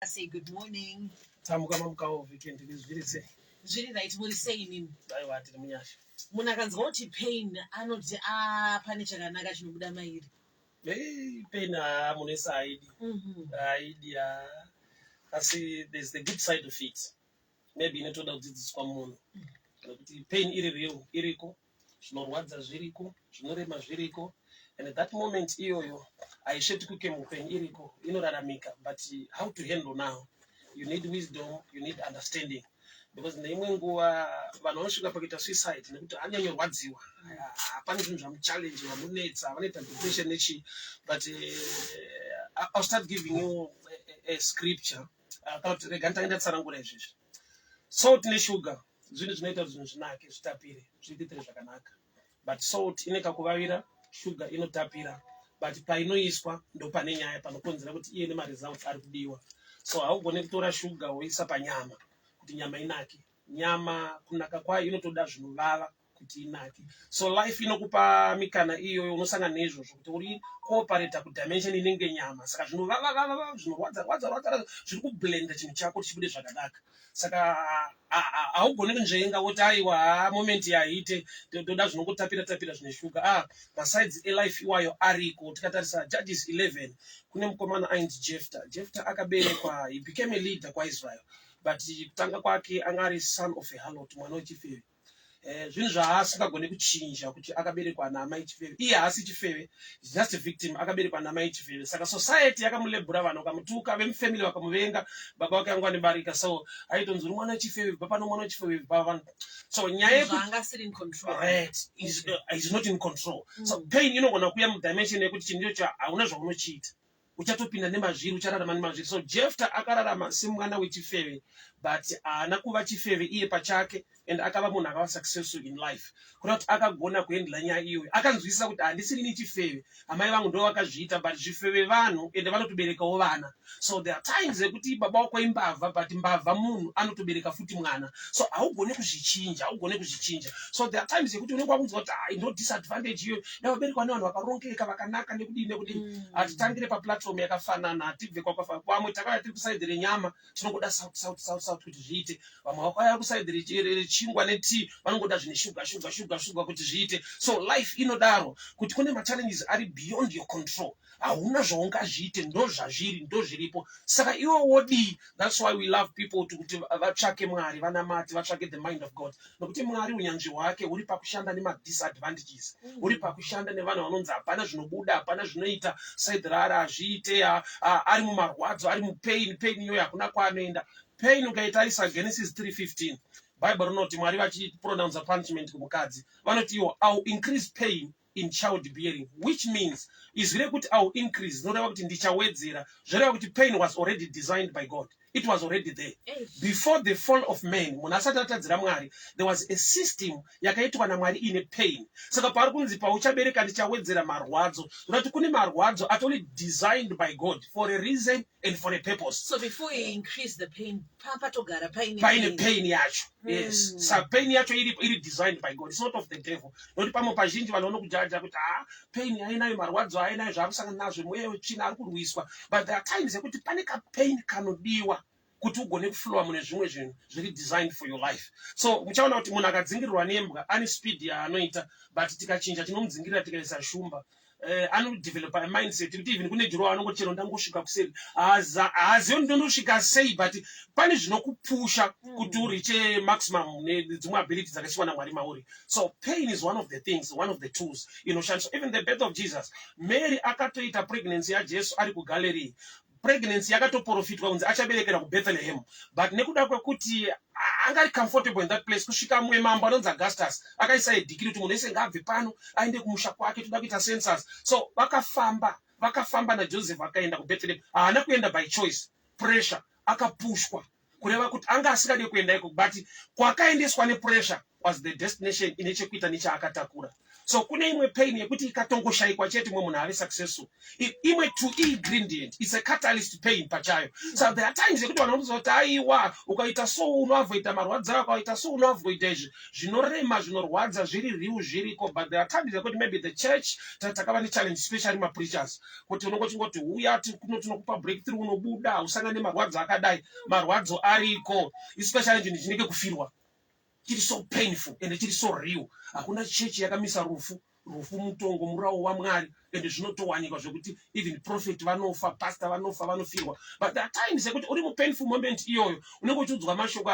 I say good morning. Weekend is very say. Zviri right muri sei inini? Aiwa tiri munyasha. Munhu akanzwa kuti pain anoti pane chakanaka chinobuda mairi. Pain munesa aidi asi there's the good side of it. Maybe inotoda kudzidziswa munhu. Kuti pain iri real iriko, zvinorwadza zviriko, zvinorema zviriko. And at that moment iyoyo aisheti kuke mupain iriko inoraramika, but how to handle now? You need wisdom, you need understanding. Because neimwe nguva vanhu vanosvika pakuita suicide nekuti anyanyorwadziwa hapana zvinhu zvamuchallenge vamunetsa vanoita depression nechi. But I'll start giving you a scripture kana kuti rega nditaenda tsanangura izvezvi. Salt neshuga zvinhu zvinoita kuti zvinhu zvinake zvitapire zviitire zvakanaka, but salt ine kakuvavira, sugar inotapira, but painoiswa ndo pane nyaya panokonzera kuti iye nemaresults ari kudiwa. So haugone kutora sugar woisa panyama kuti nyama inake. Nyama kunaka kwayo inotoda zvinovava kuti inake. So life inokupa mikana iyo unosangana nezvozvo kuti uri cooperate kudimension inenge nyama, saka zvinovava zvinorwadza zviri kublenda chinhu chako chibude zvakanaka. Saka haugone kunzvenga woti aiwa moment yaite toda zvinongotapira zvine shuga. Besides life iwayo ariko. Tikatarisa Judges 11 kune mukomana ainzi Jephthah akaberekwa, he became a leader kwaIsrael, but kutanga kwake anga ari son of a harlot, mwana wechifeve. Zvinhu zvaasingagone kuchinja kuti akaberekwa naamai chifeve. Iye haasi chifeve, just a victim, akaberekwa naamai chifeve. Saka society yakamulebhura vanhu vakamutuka, vemufamily vakamuvenga, baba wake anga anibarika. So aitonzi uri mwana wechifeve, baba nomwana wechifeve baba. So nyaya yekuti in control. Right, is not in control. So pain inogona kuya mudimension yekuti chinhu icho hauna zvaunochiita. Uchatopinda nemazviri, uchararama nemazviri. So Jephthah akararama semwana wechifeve, but haana kuva chifeve iye pachake, and akava munhu akava successful in life. Kuna kuti akagona kuhandla nyaya iyoyo. Akanzwisisa kuti handisiri ni chifeve, amai vangu ndo vakazviita, but zvifeve vanhu ende vanotoberekawo vana. So there are times ekuti baba wako imbavha, but mbavha munhu anotobereka futi mwana. So haugone kuzvichinja. So there are times ekuti unenge wakunzwa kuti ndo disadvantage iyo yavaberekwa nevanhu vakarongeka vakanaka nekudini. Hatitangire paplatform yakafanana, hatibve kwakafanana. Vamwe takauya tiri kusaidhi renyama tinongoda sauti kuti zviite. Vamwe vakauya kusaidhi rechingwa netii vanongoda zvine shuga kuti zviite. So life inodaro kuti kune machallenges ari beyond your control. Hauna zvaungazviite, ndo zvazviri, ndo zviripo. Saka iwe wodi. That's why we love people kuti vatsvake Mwari, vanamati, vatsvake the mind of God. Nokuti Mwari unyanzvi hwake uri pakushanda nema-disadvantages. Uri pakushanda nevanhu vanonzi hapana zvinobuda, hapana zvinoita, side rara hazviite, ari mumarwadzo, ari mupain, pain iyoyo hakuna kwaanoenda. Pain ukaitarisa Genesis 3:15. Bible rinoti Mwari vachipronounce punishment kumukadzi. Vanoti iwo, I'll increase pain in childbearing, which means izvire kuti I'll increase zvinoreva kuti ndichawedzera. Zvoreva kuti pain was already designed by God. It was already there. Before the fall of man, munhu asati atadzira Mwari, there was a system yakaitwa naMwari ine pain. Saka pari kunzi pauchabereka ndichawedzera marwadzo. Unoti kune marwadzo atoli designed by God for a reason and for a purpose. So before you increase the pain, patogara pain pain yacho. Yes. So pain yacho iri designed by God. It's not of the devil. Noti pamwe pazhinji vanhu vanokujaja kuti pain hainayo, marwadzo hainayo, zvaakusangana nazvo, mweya wetsvina ari kurwiswa. But there are times ekuti pane pain kanodiwa kuti ugone kuflowa mune zvimwe zvinhu zviri designed for your life. So muchaona kuti munhu akadzingirirwa nembwa ane speed yaanoita, but tikachinja tinomudzingirira tikaisa shumba. Anodevelopa mindset kuti even kune jiro anongoti chero ndangosvika kuseri haazivi ndondosvika sei, but pane zvinokupusha kuti uriche maximum nedzimwe ability dzakasiwa naMwari mauri. So pain is one of the things, one of the tools inoshandiswa. Even the birth of Jesus, Mary akatoita pregnancy yaJesu ari kuGalilee. Pregnancy yakatoprofitwa kunzi achaberekera kuBethlehem, but nekuda kwekuti angari comfortable in that place, kusvika mumwe mambo anonzi Augustus akaisa edhikiri kuti munhu wese ngaabve pano aende kumusha kwake, toda kuita census. So vakafamba naJoseph akaenda kuBethlehem. Haana kuenda by choice, pressure, akapushwa kureva kuti anga asingade kuenda iko, but kwakaendeswa nepressure was the destination ine chekuita nechaakatakura. So kune imwe pain yekuti ikatongoshayikwa chete mwe munhu ave successful. Imwe to ingredient, it's a catalyst pain pachayo. So there are times yekuti vanhu vanozoti aiwa ukaita so unoavoida marwadzo ako, ukaita so unoavoida izvi zvinorema zvinorwadza zviri riu zviriko. But there are times yekuti maybe the church takava nechallenge especially mapreachers kuti unongochingoti uya tinokupa breakthrough unobuda usangane nemarwadzo akadai, marwadzo ariko, especially nzvinhu chinenge kufirwa chiri so painful and chiri so real. Hakuna chechi yakamisa rufu mutongo murawo waMwari and zvinotowanikwa zvekuti even prophet vanofa, pastor vanofa, vanofirwa. But there are times yekuti uri mu painful moment iyoyo unenge uchiudzwa mashoko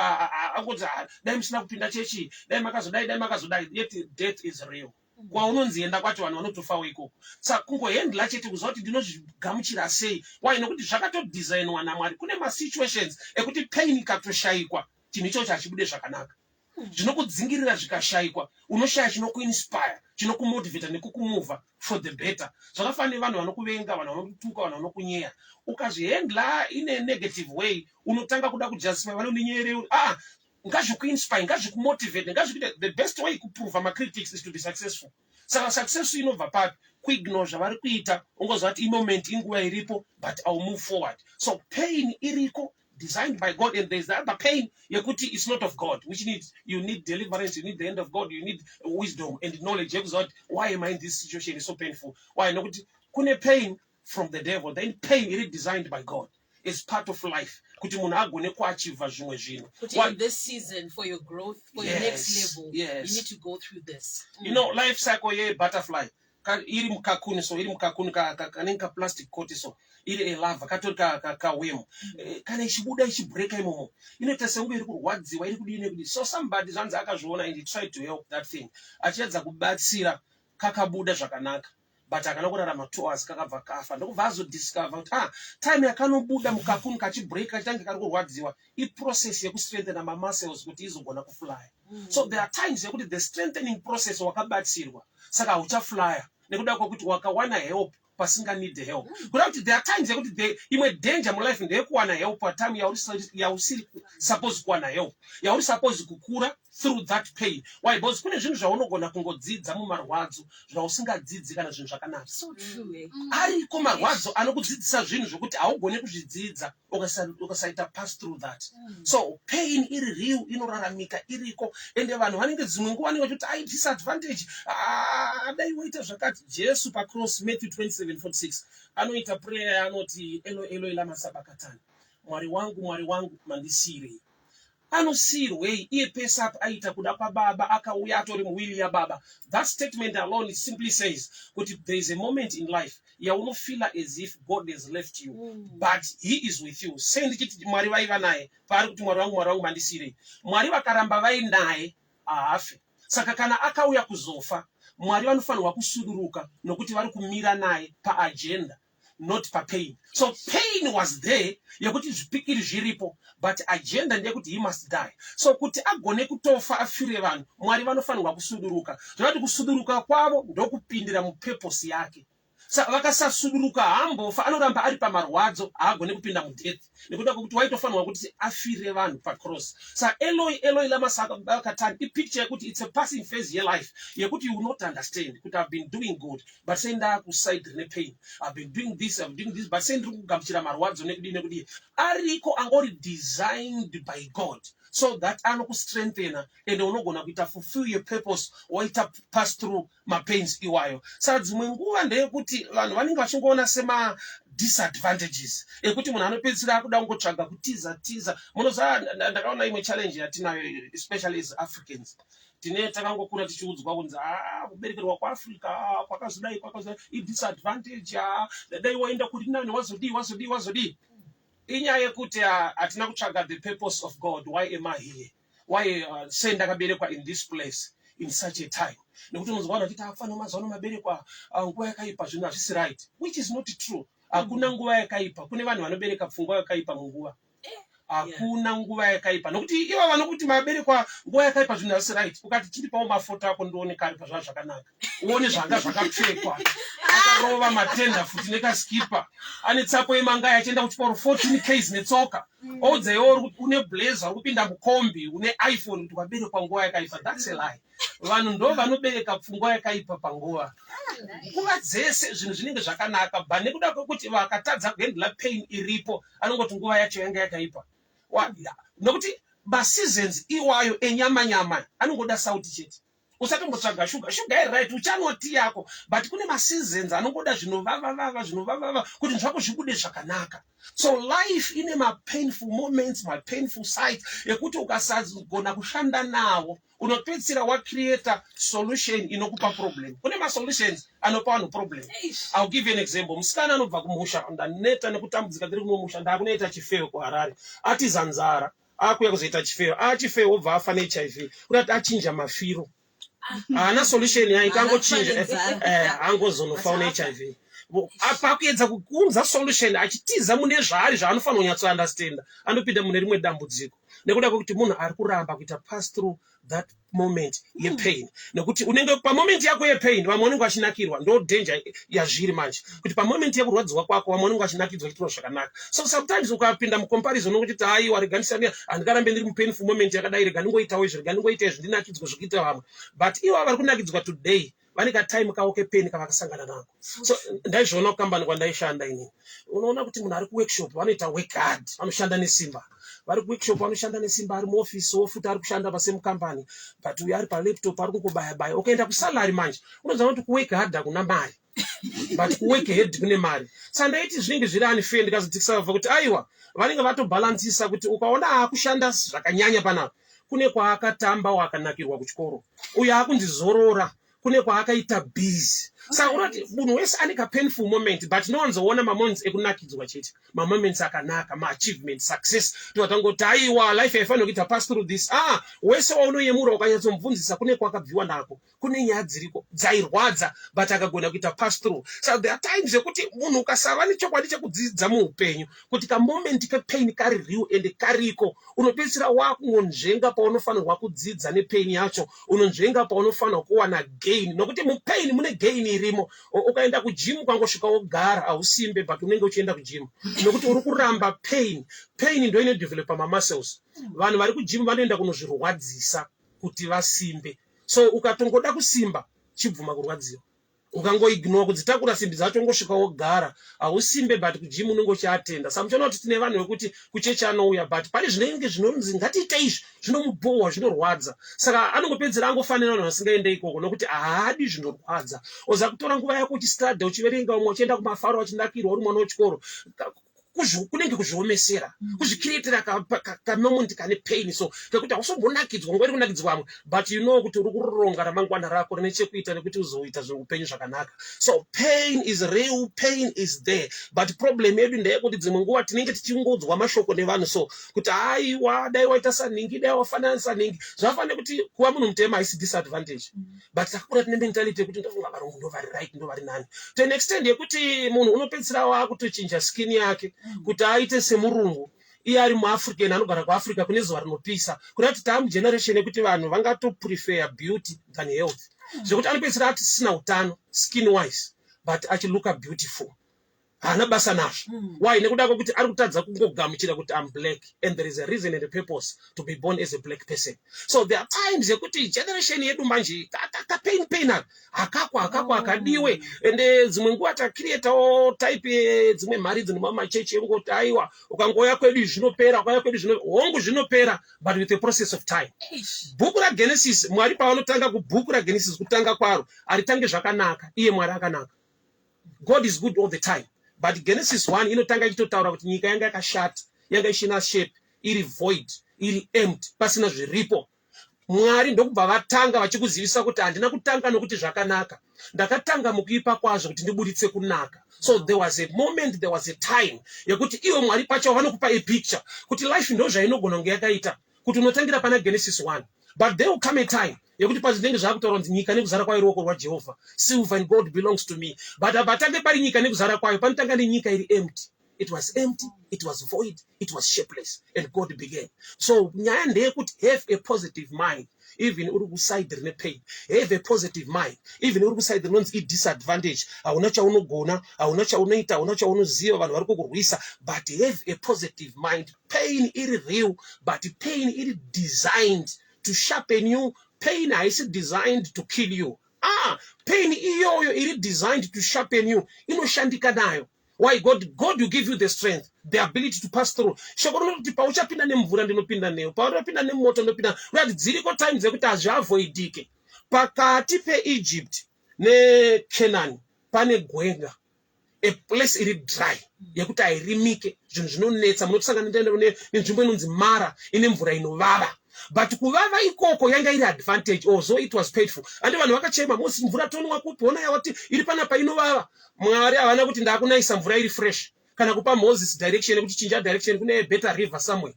angoti dai musina kupinda chechi, dai makazodai, yet death is real. Kwaunonzienda kwacho vanhu vanotofawo ikoko. Saka kungohendla chete kuziva kuti ndinozvigamuchira sei. Why? Nokuti zvakatodesignwa naMwari. Kune masituations ekuti pain ikatoshayikwa chinhu ichocho hachibude zvakanaka. Zvinokudzingirira zvikashayikwa, unoshaya chinokuinspire, chinokumotivata nekukumova for the better. Zvakafanira vanhu vanokuvenga, vanhu vanokutuka, vanhu vanokunyeya. Ukazvihendla in a negative way, unotanga kuda kujustify vanondinyereuri. Ngazvikuinspire, ngazvikumotivate, ngazvikuita. The best way kuprove critics is to be successful. Saka success inobva papi? Kuignore zvavari kuita, ungozva kuti moment inguva iripo, but I'll move forward. So pain iriko, designed by God, and there's the other pain yekuti it's not of God, which you need deliverance, you need the end of God, you need wisdom and knowledge. Why am I in this situation? It's so painful. Why? Nokuti kune pain from the devil, then pain is designed by God. It's part of life. Kuti munhu agone kuachieva zvimwe zvinhu. In this season, for your growth, for your next level, you need to go through this. You know, life cycle butterfly. Iri mukakuni, so iri mukakuni kanenge ka plastic coat, so iri elava katori ka wemu kana ichibuda ichibreka imomo inoita senge iri kurwadziwa, iri kudini kudini. So somebody zvanzi akazviona and he tried to help that thing, achiedza kubatsira, kakabuda zvakanaka, but akana kurarama 2 hours kakabva kafa. Ndokubva azodiscover kuti time yakanobuda mukakuni kachibreka chitange kari kurwadziwa iprocess yekustrengthena mamuscles kuti izogona kuflya. So there are times yekuti the strengthening process wakabatsirwa saka hauchaflya nekuda kwokuti wakawana help pasinga need help. Kuda kuti there are times yekuti imwe danger mulife ndeyekuwana help patime yausiri suppose kuwana help, yauri suppose kukura through that pain. Why? Because kune zvinhu zvaunogona kungodzidza mumarwadzo zvausingadzidzi kana zvinhu zvakanaka. So true. Ariko marwadzo anokudzidzisa zvinhu zvokuti haugoni kuzvidzidza ukasaita pass through that. So pain iri real, inoraramika iriko, ende vanhu vanenge dzimwe nguva vanenge vachiti disadvantage, dai waita zvakati. Jesu pacross, Matthew 27:46, anoita prayer anoti Eloi Eloi lama sabakatani, Mwari wangu mandisirei. Anosirwei iye pesa aita kuda kwababa, akauya atori muwili yaBaba. That statement alone simply says kuti there is a moment in life yaunofila as if God has left you, but he is with you. Sendichiti Mwari vaiva naye paari kuti Mwari wangu mandisirei. Mwari vakaramba vainaye haafe. Saka kana akauya kuzofa, Mwari vanofanirwa kusuduruka nokuti vari kumira naye paagenda, not pa pain. So pain was there yekuti zvipikiri zviripo, but agenda ndeyekuti he must die. So kuti agone kutofa afire vanhu, Mwari vanofanirwa kusuduruka. Zvakati kusuduruka kwavo ndokupindira mupurpose yake. Saka vakasasuduruka hambofa, anoramba ari pamarwadzo, haagone kupinda mudeath nekuda kwokuti waitofanirwa kuti afire vanhu pacross. Saka Eloi Eloi lama sabakatani ipicture yekuti it's a passing phase life yekuti you will not understand kuti I've been doing good, but say ndakuside nepain, I've been doing this, but say ndiri kugamuchira marwadzo nekudini. Ariko angori designed by God so that anokustrengthena and unogona kuita fulfill your purpose, waita pass through mapains iwayo. Saka dzimwe nguva ndeyekuti vanhu vanenge vachingoona sema disadvantages ekuti munhu anopedzisira akuda kungotsvaga kutiza. Munoziva ndakaona imwe challenge yatinayo especially as Africans. Takangokura tichiudzwa kunzi kuberekerwa kwaAfrica kwakazodai idisadvantage, dai waenda kuri nani wazodii. Inyaya yekuti hatina kutsvaga the purpose of God. Why am I here? Why say ndakaberekwa in this place in such a time? Nekuti unozwa kuti afana mazuva maberekwa nguva yakaipa, zvinhu hazvisi right, which is not true. Hakuna nguva yakaipa. Kune vanhu vanobereka pfungwa yakaipa munguva. Hakuna nguva yakaipa. Nokuti ivo vanokuti maberekwa nguva yakaipa zvinhu hazvisi right. Ukati chiripawo mafoto ako ndioneka ari pazva zvakanaka. Uone zvanga zvakapfekwa. Akarova matenda futi nekaskipa. Ane tsapo yemangaya achienda kuchikoro 14 Ks netsoka. Oudzewo une blazer, kupinda mukombi, une iPhone, kuti waberekwa nguva yakaipa. That's a lie. vanhu ndo vanobereka pfungwa yakaipa panguva. Nguva dzese zvinhu zvinenge zvakanaka, but nekuda kwekuti vakatadza kuhandla pain iripo, anongoti nguva yacho yanga yakaipa. Nokuti maseasons iwayo enyama anongoda sauti chete. Usatombotsvaga shuga right, uchanwa tea yako, but kune maseasons anongoda zvinovava kuti zvako zvibude zvakanaka. So life ine painful moments, painful sides yekuti ukasagona kushanda nawo unopedzisira wacreata solution inokupa problem. Kune solutions anopa vanhu problem. I'll give you an example. Musikana anobva kumusha, ndaneta nekutambudzika ndiri kumusha, ndakunoita chifeyo kuHarare, ati zanzara akuya kuzoita chifeyo, chifeyo obva afa neHIV, kuti achinja mafiro. Haana solution yaita, angochinja angozonofa neHIV. Pakuedza kuunza solution achitiza mune zvaari zvaanofanira kunyatso understand, anopinda mune rimwe dambudziko. Nekuda kwekuti munhu ari kuramba kuita pass through that moment yepain. Nekuti unenge pamoment yako yepain vamwe vanenge vachinakirwa, ndo danger yazviri manje. Kuti pamoment yekurwadziwa kwako vamwe vanenge vachinakidzwa chitiro zvakanaka. So sometimes ukapinda mucomparison nokuti aiwa rega ndisani handikarambe ndiri mupainful moment yakadai, rega ndingoitawo izvi, rega ndingoita izvi, ndinakidzwa zvekuita vamwe. But ivo vari kunakidzwa today vane katime kavo kepain kavakasangana nako. So ndaizviona kukambani kwandaishanda inini. Unoona kuti munhu ari kuworkshop vanoita work hard, vanoshanda nesimba. Vari kuworkshop vanoshanda nesimba, ari muoffice ofuta ari kushanda pasemukambani, but uyo ari palaptop ari kungobaya-baya. Ukaenda kusalary manje unoziva kuti kuwork hard hakuna mari, but kuwork hard kune mari. Saka ndaiti zvinenge zviri unfair ndikazodzikisa vabva kuti aiwa vanenge vatobhalansisa kuti ukaona akushanda zvakanyanya panapa kune kwaakatamba wakanakirwa kuchikoro, uyo akundizorora kune kwaakaita busy. Saka unoti munhu wese ane painful moment, but nowanzoona moments ekunakidzwa chete, moments akanaka, achievement, success. Totangoti aiwa life haifanira kuita pass through this. Wese waunoyemura ukanyatsomubvunzisa kune kwakabviwa nako, kune nyaya dziriko dzairwadza, but akagona kuita pass through. So there are times yekuti munhu ukasava nechokwadi chekudzidza muupenyu kuti kamoment kepain kari riu ende kariko, unopedzisira wakungonzvenga paunofanirwa kudzidza nepain yacho, unonzvenga paunofanirwa kuwana gain, nokuti mupain mune gain irimo. Ukaenda kujimu ukangosvika wogara hausimbe, but unenge uchienda kujimu nokuti uri kuramba pain ndo inodevelopa mamuscles. Vanhu vari kujimu vanoenda kunozvirwadzisa kuti vasimbe. So ukatongoda kusimba chibvuma kurwadziwa, ukangoignore kudzitakura simbi dzacho ngosvika wogara hausimbe, but kujimu unenge uchiatenda. Saka muchiona kuti tine vanhu vekuti kuchechi anouya, but pane zvinenge zvinonzi ngatiite izvi zvinomubohwa, zvinorwadza. Saka anongopedzera angofanira vanhu vasingaende ikoko nokuti haadi zvinorwadza. Oza kutora nguva yako uchistadha uchiverenga, umwe uchienda kumafaro uchinakirwa uri mwana wechikoro, kunenge kuzviomesera, kuzvikiriitira kamoment kane pain. So kekuti hausombonakidwa ngweri kunakidzwa vamwe, but you know kuti uri kuronga ramangwana rako rine chekuita nekuti uzoita zveupenyu zvakanaka. So pain is real, pain is there, but problem yedu ndeyekuti dzimwe nguva tinenge tichingodzwa mashoko nevanhu, so kuti aiwa dai waita saningi, dai wafanana saningi. Zvafanira kuti kuva munhu mutema haisi disadvantage, but takakura tine mentality yekuti ndofunga varungu ndo vari right, ndo vari nani, to an extent yekuti munhu unopedzisira wakutochinja skin yake kuti aite semurungu. Iye ari muAfrican anogara kuAfrica kune zuva rinopisa, kuti taamugeneration yekuti vanhu vangatoprefer beauty than health, zvekuti anopedzisira ati sina utano skin wise, but achilook beautiful, haana basa nazvo. Why? Nekuda kwekuti ari kutadza kungogamuchira kuti I'm black, and there is a reason and a purpose to be born as a black person. So there are times yekuti generation yedu manje pain akakwa akadiwe, ende dzimwe nguva takreatawo type dzimwe mari dzinomwa machechi engoti aiwa ukangoya kwedu zvinopera, ukauya kwedu hongu zvinopera, but with the process of time. Bhuku raGenesis, Mwari pavanotanga kubhuku raGenesis kutanga kwaro aritange zvakanaka, iye Mwari akanaka. God is good all the time. But Genesis 1 inotanga ichitotaura kuti nyika yanga yakashata, yanga ishina shape, iri void, iri empty, pasina zviripo. Mwari ndokubva vatanga vachikuzivisa kuti handina kutanga nokuti zvakanaka, ndakatanga mukuipa kwazvo kuti ndiburitse kunaka. So there was a moment, there was a time yekuti iwe Mwari pacho vanokupa a picture kuti life ndo zvainogona kunge yakaita, kuti unotangira pana Genesis 1. But there will come a time yekuti pazvinenge zvakutaura kuti nyika nekuzara kwayo ruoko rwaJehovha, silver and gold belongs to me. But apatange pari nyika nekuzara kwayo panotanga nenyika iri empty. It was empty, it was void, it was shapeless, and God began. So nyaya ndeyekuti have a positive mind, even uri kuside rine pain. Have a positive mind, even uri kuside rinonzi disadvantage. Hauna chaunogona, hauna chaunoita, hauna chaunoziva, vanhu vari kukurwisa, but have a positive mind. Pain iri real, but pain iri designed to sharpen you, pain is designed to kill you. Pain iyoyo iri designed to sharpen you. Inoshandika nayo. Why? God will give you the strength, the ability to pass through. Shokoro kuti pauchapinda nemvura ndinopinda neyo. Paunopinda nemoto ndinopinda. Right, dziriko times dzekuti azviavoidike. Pakati pe-Egypt ne-Canaan pane gwenga. A place iri dry. Yekuti airimike. Zvinhu zvinonetsa munotosangana nenzvimbo inonzi Mara ine mvura inovava. But kuvava ikoko yanga iri advantage, although it was painful. Andi vanhu vakachema, Moses mvura tonwa kupi, ona yawati iri panapa inovava. Mwari havana kuti ndakunaisa mvura iri fresh. Kana kupa Moses direction yekuti chinja direction kune better river somewhere.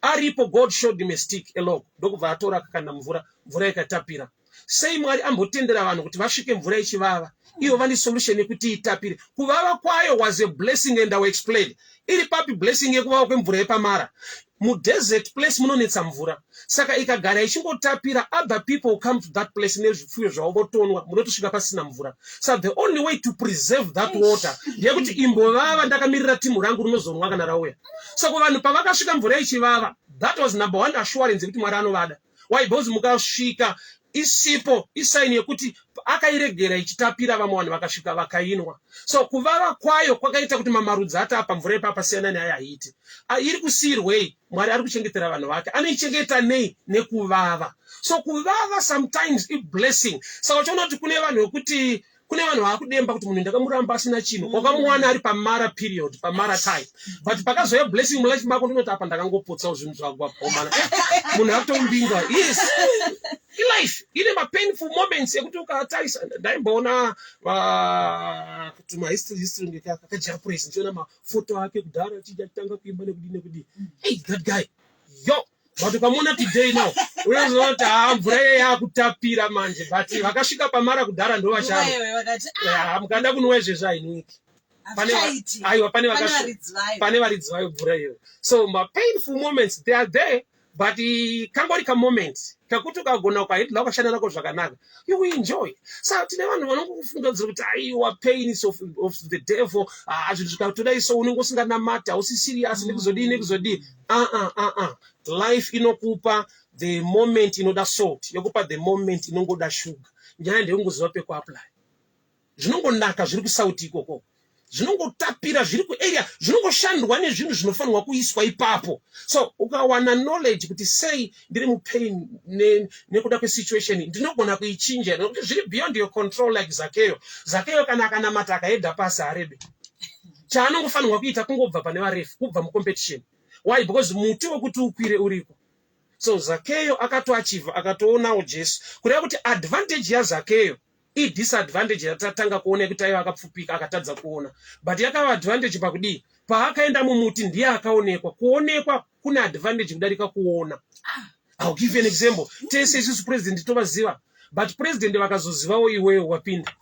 Aripo God showed him a stick, a log. Ndokubva atora akakanda mvura ikatapira. Sei Mwari ambotendera vanhu kuti vasvike mvura ichivava. Iyo vane solution yekuti itapire. Kuvava kwayo was a blessing, and I will explain. Iri papi blessing yekuvava kwemvura yepaMara. Mu desert place munonetsa mvura. Saka ikagara ichingotapira, other people come to that place nezvifuyo zvavotonwa, munotosvika pasina mvura. So the only way to preserve that water ndeyekuti imbovava ndakamirira timu rangu rinozonwa kana rauya. Saka vanhu pavakasvika mvura ichivava, that was number one assurance yekuti Mwari anovada. Why? Because mukasvika isipo isaini yekuti akairegera ichitapira, vamwe vanhu vakasvika vakainwa. So kuvava kwayo kwakaita kuti mamarudzi atapa mvura ipapa siyana neaya haiti. Iri kusiyirwei? Mwari ari kuchengetera vanhu vake. Anoichengeta nei? Nekuvava. So kuvava sometimes is blessing. Saka uchaona kuti kune vanhu vekuti kune vanhu vakudemba kuti munhu ndakamuramba asina chinhu, wakamuwana ari paMara period, paMara time. But pakazoya blessing mulife mako ndinoti apa ndakangopotsawo zvinhu zvakagomana. Munhu akutombingwa. Yes. Life ine painful moments yekuti ukatarisa. Ndaimboona kuti history ngekakajira praise, ndiona mafoto ake kudhara achitanga kuimba nekudini. Hey, that guy. Yo. But ukamona today now, unozoti mvura yakutapira manje, but vakasvika paMara kudhara ndo vachava. Mukanda kunwa izvezvo hainwiki. Pane varidzi vayo mvura iyo. So painful moments, they are there, but kangori ka moment kakuti ukagona ukaitla ukashanda nako zvakanaka, you will enjoy. So tine vanhu vanokufunga kuti aiwa pain is of the devil, zvinhu zvikatodai so unenge usinganamata, hausi serious nekuzodii. Life inokupa the moment inoda salt, yokupa the moment inongoda sugar. Nyaya ndeungoziva pekuapply. Zvinongonaka zviri kusauti ikoko. Zvinongotapira zviri kuarea, zvinongoshandwa nezvinhu zvinofanirwa kuiswa ipapo. So ukawana knowledge kuti sei ndiri mupain nekuda kwesituation, ndinogona kuichinja nokuti zviri beyond your control, like Zakeyo kana akanamata akaedha pasi harebe. Chaanongofanirwa kuita kungobva pane varefu, kubva mucompetition. Why? Because muti wekuti ukwire uriko. So Zakeyo akatoachiva, akatoonawo Jesu. Kureva kuti advantage yaZakeyo disadvantage yatatanga kuona kuti aiva akapfupika akatadza kuona. But yakava advantage pakudii? Paakaenda mumuti ndiye akaonekwa. Kuonekwa kuna advantage kudarika kuona. I'll give you an example. Tese isusu president tovaziva, but president vakazozivawo iwewe wapinda.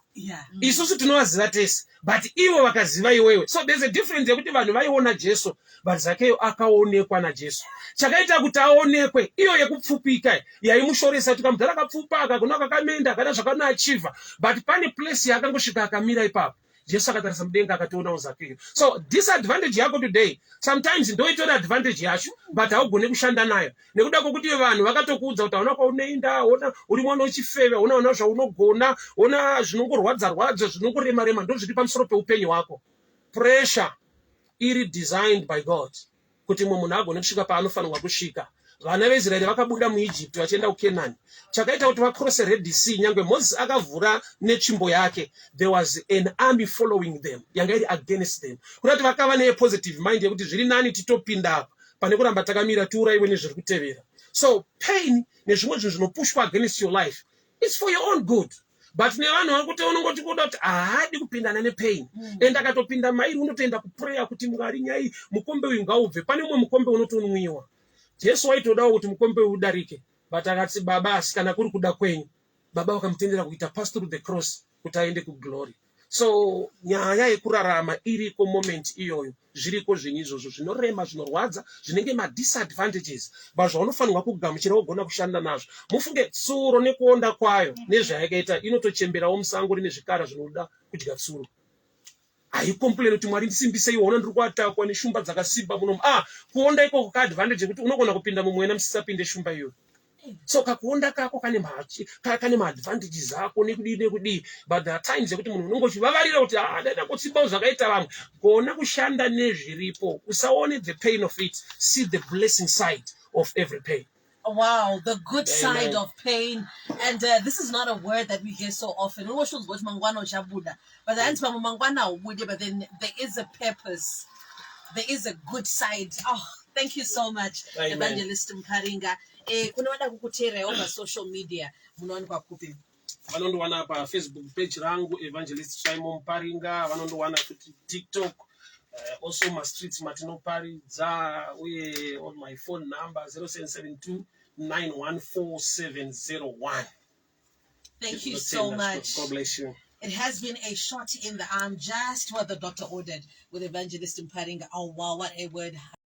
Isusu tinovaziva tese, but ivo vakaziva iwewe. So there's a difference yekuti vanhu vaiona Jesu, but Zakeyo akaonekwa naJesu. Chakaita kuti aonekwe iyo yekupfupika yaimushoresa kuti kamudhara akapfupa akagona kakamenda kana zvakanoachiva, but pane place yakangosvika akamira ipapo. Jesu akatarisa mudenga akatoonawo Zakeyo. So disadvantage yako today sometimes ndoitora advantage yacho, but haugone kushanda nayo nekuda kwokuti vanhu vakatokuudza kuti hauna kwaunoenda, ona uri mwana wechifeve, ona zvaunogona, ona zvinongorwadza zvinongorema ndo zviri pamusoro peupenyu hwako. Pressure iri designed by God kuti munhu agone kusvika paanofanirwa kusvika. Vana veIsraeri vakabuda muEgypt vachienda kuKenani. Chakaita kuti vakrose Red Sea, nyangwe Moses akavhura netsvimbo yake, there was an army following them, yanga iri against them. Kuti vakava nepositive mind yekuti zviri nani titopinda apa pane kuramba takamira tiuraiwe nezviri kutevera. So pain nezvimwe zvinhu zvinopushwa against your life, it's for your own good. But nevanhu vakuti unongoti kuda kuti haadi kupindana nepain. Enda akatopinda mairi unotoenda kuprayer kuti Mwari nyai mukombe uyu ngaubve. Pane umwe mukombe unotonwiwa. Jesu waitodawo kuti mukombe udarike, but akati Baba asi kana kuri kuda kwenyu. Baba vakamutendera kuita pass through the cross kuti aende kuglory. So nyaya yekurarama iriko moment iyoyo, zviriko zvinhu izvozvo zvinorema, zvinorwadza, zvinenge madisadvantages, but zvaunofanirwa kugamuchira wogona kushanda nazvo. Mufunge tsuro nekuonda kwayo nezvayakaita inotochemberawo musango rine zvikara zvinoda kudya tsuro. Haicomplain kuti Mwari ndisimbise iwo, ona ndiri kuatakwa neshumba dzakasimba munomu. Kuonda ikoko kaadvantage yekuti unogona kupinda mumwena musisapinde shumba iyoyo. So kakuonda kako kane maadvantages ako nekudii, but there are times yekuti munhu unongochivavarira kuti dada kutsimbawo zvakaita vamwe. Kona kushanda nezviripo, usaone the pain of it, see the blessing side of every pain. Wow, the good Amen. side of pain. And this is not a word that we hear so often. But then there is a purpose. There is a good side. Oh, thank you so much, Amen. Evangelist Muparinga. Kuna wada kukutera over social media. Munawanikwa kupi? Vanondowana pa Facebook page rangu Evangelist Trymore Muparinga, vanondowana kuti TikTok, also my streets matinoparidza, uye on my phone number 0772 914 Thank you so much. God bless you. It has been a shot in the arm, just what the doctor ordered with Evangelist Muparinga. Oh wow, what a word.